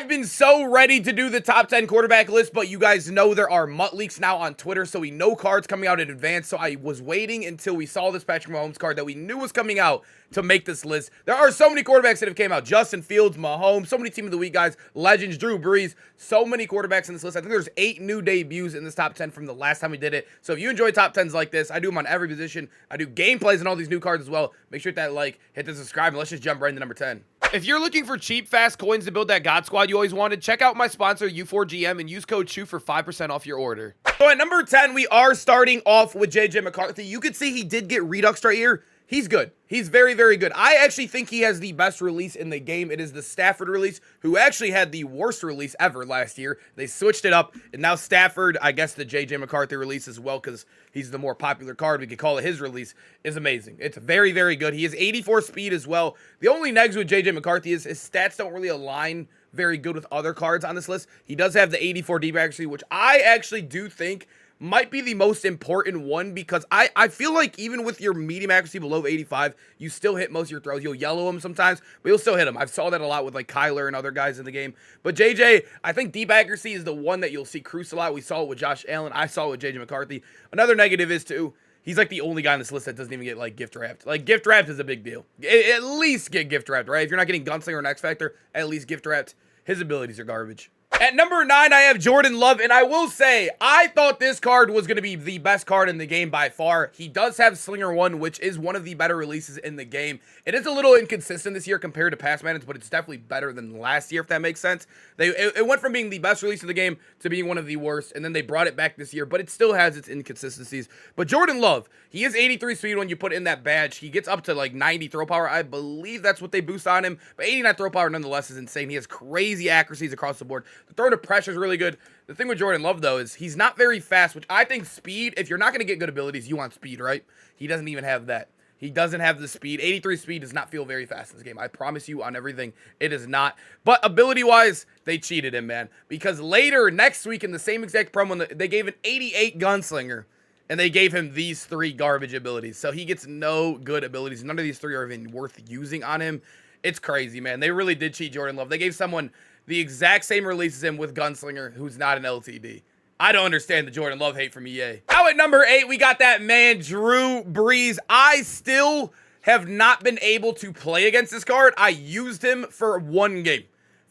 I've been so ready to do the top 10 quarterback list, but you guys know there are MUT leaks now on Twitter, so we know cards coming out in advance. So I was waiting until we saw this Patrick Mahomes card that we knew was coming out to make this list. There are so many quarterbacks that have came out. Justin Fields, Mahomes, so many Team of the Week guys, legends, Drew Brees, so many quarterbacks in this list. I think there's 8 new debuts in this top 10 from the last time we did it. So if you enjoy top 10s like this, I do them on every position. I do gameplays and all these new cards as well. Make sure to hit that like, hit the subscribe, and let's just jump right into number 10. If you're looking for cheap, fast coins to build that God Squad you always wanted, check out my sponsor, U4GM, and use code CHEW for 5% off your order. So at number 10, we are starting off with JJ McCarthy. You could see he did get Redux right here. He's good. He's very, very good. I actually think he has the best release in the game. It is the Stafford release, who actually had the worst release ever last year. They switched it up, and now Stafford, I guess the JJ McCarthy release as well, because he's the more popular card, we could call it his release, is amazing. It's very, very good. He has 84 speed as well. The only negs with JJ McCarthy is his stats don't really align very good with other cards on this list. He does have the 84 deep accuracy, which I actually do think might be the most important one, because I feel like even with your medium accuracy below 85, you still hit most of your throws. You'll yellow them sometimes, but you'll still hit them. I've saw that a lot with like Kyler and other guys in the game. But JJ, I think deep accuracy is the one that you'll see cruise a lot. We saw it with Josh Allen. I saw it with JJ McCarthy. Another negative is too, he's like the only guy on this list that doesn't even get like gift wrapped. Like gift wrapped is a big deal. At least get gift wrapped, right? If you're not getting Gunslinger or X Factor, at least gift wrapped. His abilities are garbage. At number 9, I have Jordan Love, and I will say, I thought this card was going to be the best card in the game by far. He does have Slinger 1, which is one of the better releases in the game. It is a little inconsistent this year compared to past Maddens, but it's definitely better than last year, if that makes sense. It went from being the best release in the game to being one of the worst, and then they brought it back this year, but it still has its inconsistencies. But Jordan Love, he is 83 speed when you put in that badge. He gets up to like 90 throw power. I believe that's what they boost on him, but 89 throw power nonetheless is insane. He has crazy accuracies across the board. The throw to pressure is really good. The thing with Jordan Love, though, is he's not very fast, which I think speed, if you're not going to get good abilities, you want speed, right? He doesn't even have that. He doesn't have the speed. 83 speed does not feel very fast in this game. I promise you on everything, it is not. But ability-wise, they cheated him, man. Because later, next week, in the same exact promo, they gave an 88 Gunslinger, and they gave him these 3 garbage abilities. So he gets no good abilities. None of these 3 are even worth using on him. It's crazy, man. They really did cheat Jordan Love. They gave someone the exact same release as him with Gunslinger, who's not an LTD. I don't understand the Jordan Love hate from EA. Now at number 8, we got that man, Drew Brees. I still have not been able to play against this card. I used him for one game.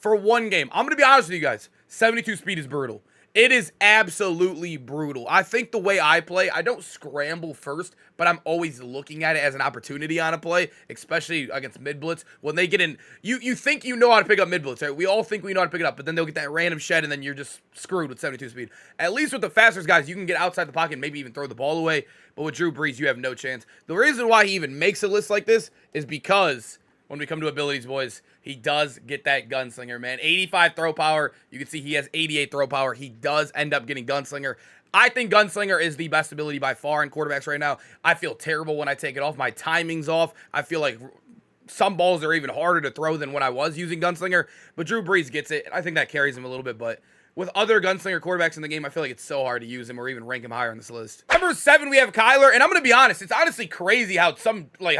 I'm going to be honest with you guys. 72 speed is brutal. It is absolutely brutal. I think the way I play, I don't scramble first, but I'm always looking at it as an opportunity on a play, especially against mid-blitz. When they get in, you think you know how to pick up mid-blitz, right? We all think we know how to pick it up, but then they'll get that random shed, and then you're just screwed with 72 speed. At least with the fastest guys, you can get outside the pocket and maybe even throw the ball away, but with Drew Brees, you have no chance. The reason why he even makes a list like this is because when we come to abilities, boys, he does get that Gunslinger, man. 85 throw power. You can see he has 88 throw power. He does end up getting Gunslinger. I think Gunslinger is the best ability by far in quarterbacks right now. I feel terrible when I take it off. My timing's off. I feel like some balls are even harder to throw than when I was using Gunslinger. But Drew Brees gets it. I think that carries him a little bit, but with other Gunslinger quarterbacks in the game, I feel like it's so hard to use him or even rank him higher on this list. Number 7, we have Kyler, and I'm going to be honest, it's honestly crazy how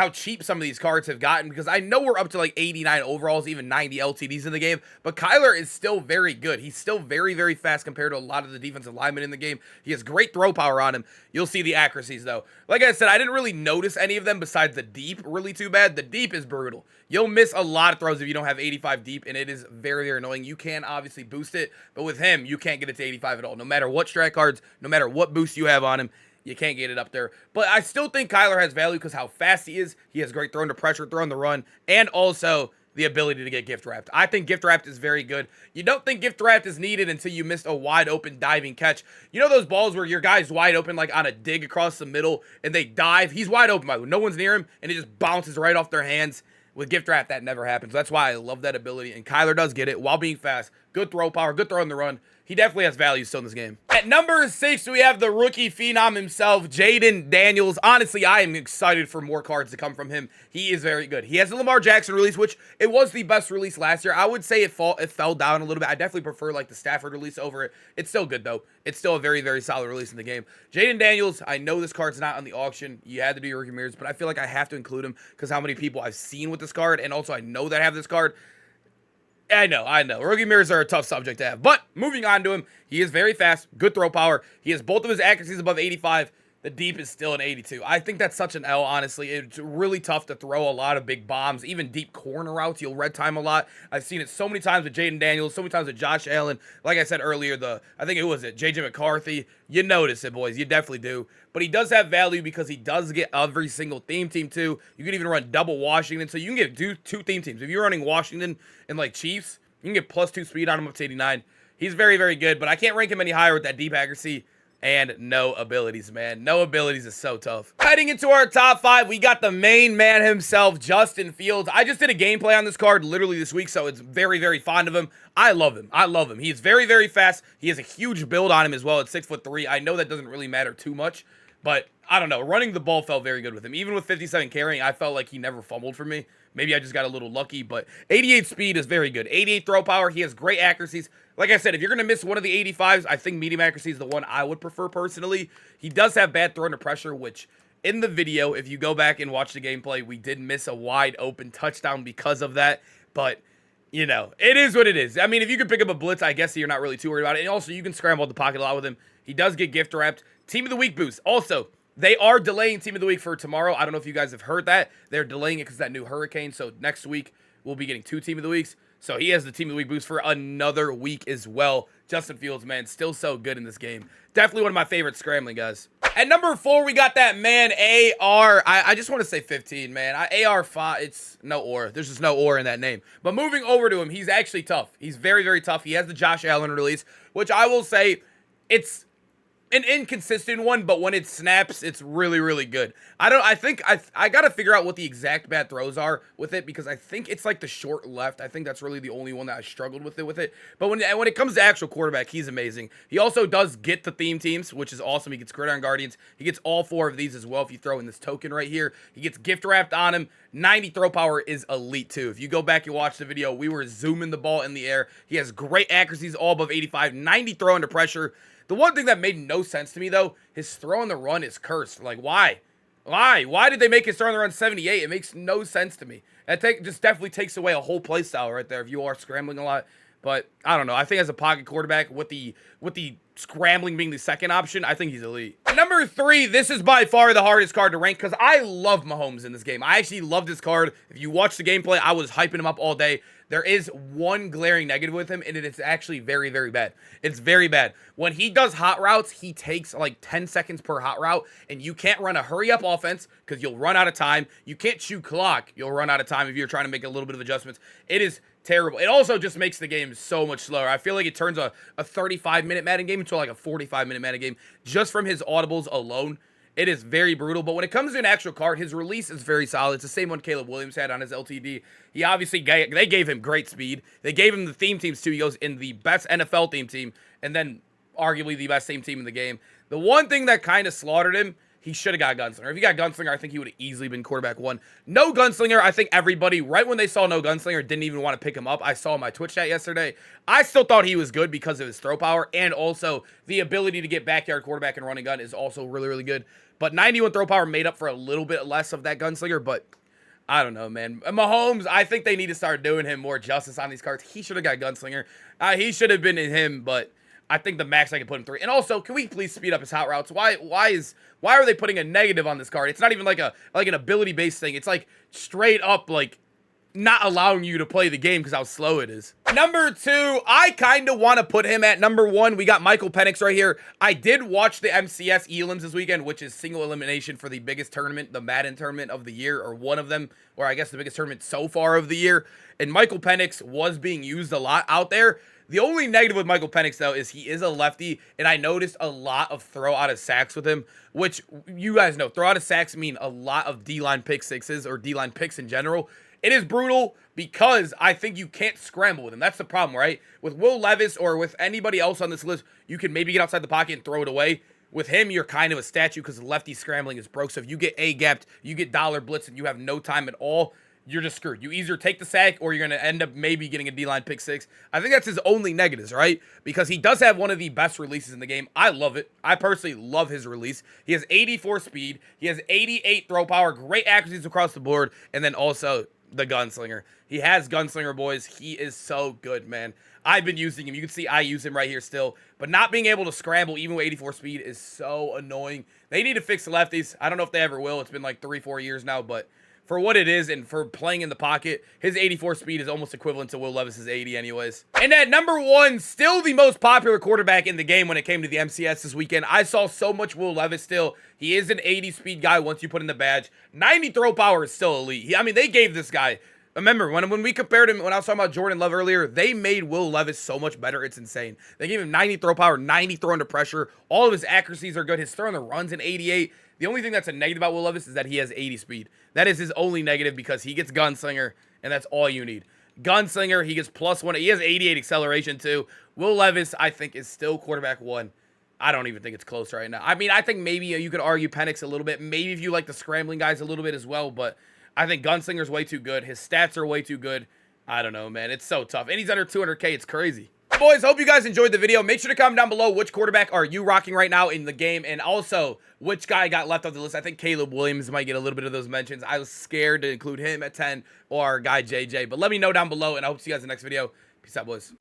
cheap some of these cards have gotten, because I know we're up to like 89 overalls, even 90 LTDs in the game, but Kyler is still very good. He's still very, very fast compared to a lot of the defensive linemen in the game. He has great throw power on him. You'll see the accuracies, though. Like I said, I didn't really notice any of them besides the deep really too bad. The deep is brutal. You'll miss a lot of throws if you don't have 85 deep, and it is very, very annoying. You can obviously boost it, but with him, you can't get it to 85 at all. No matter what strat cards, no matter what boost you have on him, you can't get it up there. But I still think Kyler has value because how fast he is. He has great throwing to pressure, throwing the run, and also the ability to get gift wrapped. I think gift wrapped is very good. You don't think gift wrapped is needed until you missed a wide open diving catch. You know those balls where your guy's wide open like on a dig across the middle and they dive? He's wide open, by the way. No one's near him, and it just bounces right off their hands. With gift wrap, that never happens. That's why I love that ability, and Kyler does get it while being fast. Good throw power, good throw on the run. He definitely has value still in this game. At number 6, we have the rookie phenom himself, Jaden Daniels. Honestly, I am excited for more cards to come from him. He is very good. He has the Lamar Jackson release, which it was the best release last year. I would say it fell down a little bit. I definitely prefer like the Stafford release over it. It's still good, though. It's still a very, very solid release in the game. Jaden Daniels, I know this card's not on the auction. You had to do your rookie mirrors, but I feel like I have to include him because how many people I've seen with this card, and also I know that I have this card. I know, I know. Rookie mirrors are a tough subject to have. But moving on to him, he is very fast, good throw power. He has both of his accuracies above 85. The deep is still an 82. I think that's such an L, honestly. It's really tough to throw a lot of big bombs, even deep corner routes. You'll red time a lot. I've seen it so many times with Jaden Daniels, so many times with Josh Allen. Like I said earlier, I think it was J.J. McCarthy. You notice it, boys. You definitely do. But he does have value because he does get every single theme team, too. You can even run double Washington, so you can get two theme teams. If you're running Washington and, like, Chiefs, you can get +2 speed on him up to 89. He's very, very good, but I can't rank him any higher with that deep accuracy. And no abilities, man. No abilities is so tough. Heading into our top 5, we got the main man himself, Justin Fields. I just did a gameplay on this card literally this week, so it's very, very fond of him. I love him. I love him. He's very, very fast. He has a huge build on him as well at 6'3". I know that doesn't really matter too much, but I don't know. Running the ball felt very good with him. Even with 57 carrying, I felt like he never fumbled for me. Maybe I just got a little lucky, but 88 speed is very good. 88 throw power. He has great accuracies. Like I said, if you're going to miss one of the 85s, I think medium accuracy is the one I would prefer personally. He does have bad throw under pressure, which in the video, if you go back and watch the gameplay, we did miss a wide open touchdown because of that. But, you know, it is what it is. I mean, if you can pick up a blitz, I guess you're not really too worried about it. And also, you can scramble the pocket a lot with him. He does get gift wrapped. Team of the week boost. Also, they are delaying Team of the Week for tomorrow. I don't know if you guys have heard that. They're delaying it because of that new hurricane. So next week, we'll be getting 2 Team of the Weeks. So he has the Team of the Week boost for another week as well. Justin Fields, man, still so good in this game. Definitely one of my favorite scrambling guys. At number 4, we got that man, AR. I just want to say 15, man. AR5, it's no or. There's just no or in that name. But moving over to him, he's actually tough. He's very, very tough. He has the Josh Allen release, which I will say it's an inconsistent one, but when it snaps, it's really, really good. I think I got to figure out what the exact bad throws are with it, because I think it's like the short left. I think that's really the only one that I struggled with it. But when it comes to actual quarterback, he's amazing. He also does get the theme teams, which is awesome. He gets Gridiron Guardians. He gets all 4 of these as well if you throw in this token right here. He gets gift wrapped on him. 90 throw power is elite too. If you go back and watch the video, we were zooming the ball in the air. He has great accuracies all above 85. 90 throw under pressure. The one thing that made no sense to me, though, his throw on the run is cursed. Like, why? Why did they make his throw on the run 78? It makes no sense to me. That just definitely takes away a whole play style right there if you are scrambling a lot. But I don't know. I think as a pocket quarterback, with the scrambling being the second option, I think he's elite. Number 3, this is by far the hardest card to rank because I love Mahomes in this game. I actually love this card. If you watch the gameplay, I was hyping him up all day. There is one glaring negative with him, and it's actually very, very bad. It's very bad. When he does hot routes, he takes like 10 seconds per hot route, and you can't run a hurry-up offense because you'll run out of time. You can't chew clock. You'll run out of time if you're trying to make a little bit of adjustments. It is terrible. It also just makes the game so much slower. I feel like it turns a 35-minute Madden game into like a 45-minute Madden game just from his audibles alone. It is very brutal, but when it comes to an actual card, his release is very solid. It's the same one Caleb Williams had on his LTD. He obviously, they gave him great speed. They gave him the theme teams too. He goes in the best NFL theme team, and then arguably the best theme team in the game. The one thing that kind of slaughtered him, he should have got Gunslinger. If he got Gunslinger, I think he would have easily been quarterback 1. No Gunslinger, I think everybody, right when they saw no Gunslinger, didn't even want to pick him up. I saw my Twitch chat yesterday. I still thought he was good because of his throw power, and also the ability to get backyard quarterback and running gun is also really, really good. But 91 throw power made up for a little bit less of that Gunslinger, but I don't know, man. Mahomes, I think they need to start doing him more justice on these cards. He should have got Gunslinger. He should have been in him, but I think the max I can put him 3. And also, can we please speed up his hot routes? Why are they putting a negative on this card? It's not even like an ability-based thing. It's like straight up like not allowing you to play the game because how slow it is. Number 2, I kind of want to put him at number 1. We got Michael Penix right here. I did watch the MCS elims this weekend, which is single elimination for the biggest tournament, the Madden tournament of the year, or one of them, or I guess the biggest tournament so far of the year. And Michael Penix was being used a lot out there. The only negative with Michael Penix, though, is he is a lefty, and I noticed a lot of throw out of sacks with him, which you guys know, throw out of sacks mean a lot of D-line pick sixes or D-line picks in general. It is brutal because I think you can't scramble with him. That's the problem, right? With Will Levis or with anybody else on this list, you can maybe get outside the pocket and throw it away. With him, you're kind of a statue because lefty scrambling is broke. So if you get A-gapped, you get dollar blitz, and you have no time at all, you're just screwed. You either take the sack or you're going to end up maybe getting a D-line pick 6. I think that's his only negatives, right? Because he does have one of the best releases in the game. I love it. I personally love his release. He has 84 speed. He has 88 throw power, great accuracies across the board, and then also the gunslinger. He has gunslinger, boys. He is so good, man. I've been using him. You can see I use him right here still. But not being able to scramble, even with 84 speed, is so annoying. They need to fix the lefties. I don't know if they ever will. It's been like 3-4 years now, but for what it is and for playing in the pocket, his 84 speed is almost equivalent to Will Levis's 80 anyways. And at number 1, still the most popular quarterback in the game when it came to the MCS this weekend. I saw so much Will Levis still. He is an 80 speed guy once you put in the badge. 90 throw power is still elite. I mean, they gave this guy... Remember, when we compared him, when I was talking about Jordan Love earlier, they made Will Levis so much better. It's insane. They gave him 90 throw power, 90 throw under pressure. All of his accuracies are good. His throw on the runs in 88. The only thing that's a negative about Will Levis is that he has 80 speed. That is his only negative because he gets gunslinger, and that's all you need. Gunslinger, he gets +1. He has 88 acceleration, too. Will Levis, I think, is still quarterback 1. I don't even think it's close right now. I mean, I think maybe you could argue Penix a little bit. Maybe if you like the scrambling guys a little bit as well, but... I think Gunslinger's way too good. His stats are way too good. I don't know, man. It's so tough. And he's under 200K. It's crazy. Boys, hope you guys enjoyed the video. Make sure to comment down below which quarterback are you rocking right now in the game. And also, which guy got left off the list. I think Caleb Williams might get a little bit of those mentions. I was scared to include him at 10 or our guy JJ. But let me know down below. And I hope to see you guys in the next video. Peace out, boys.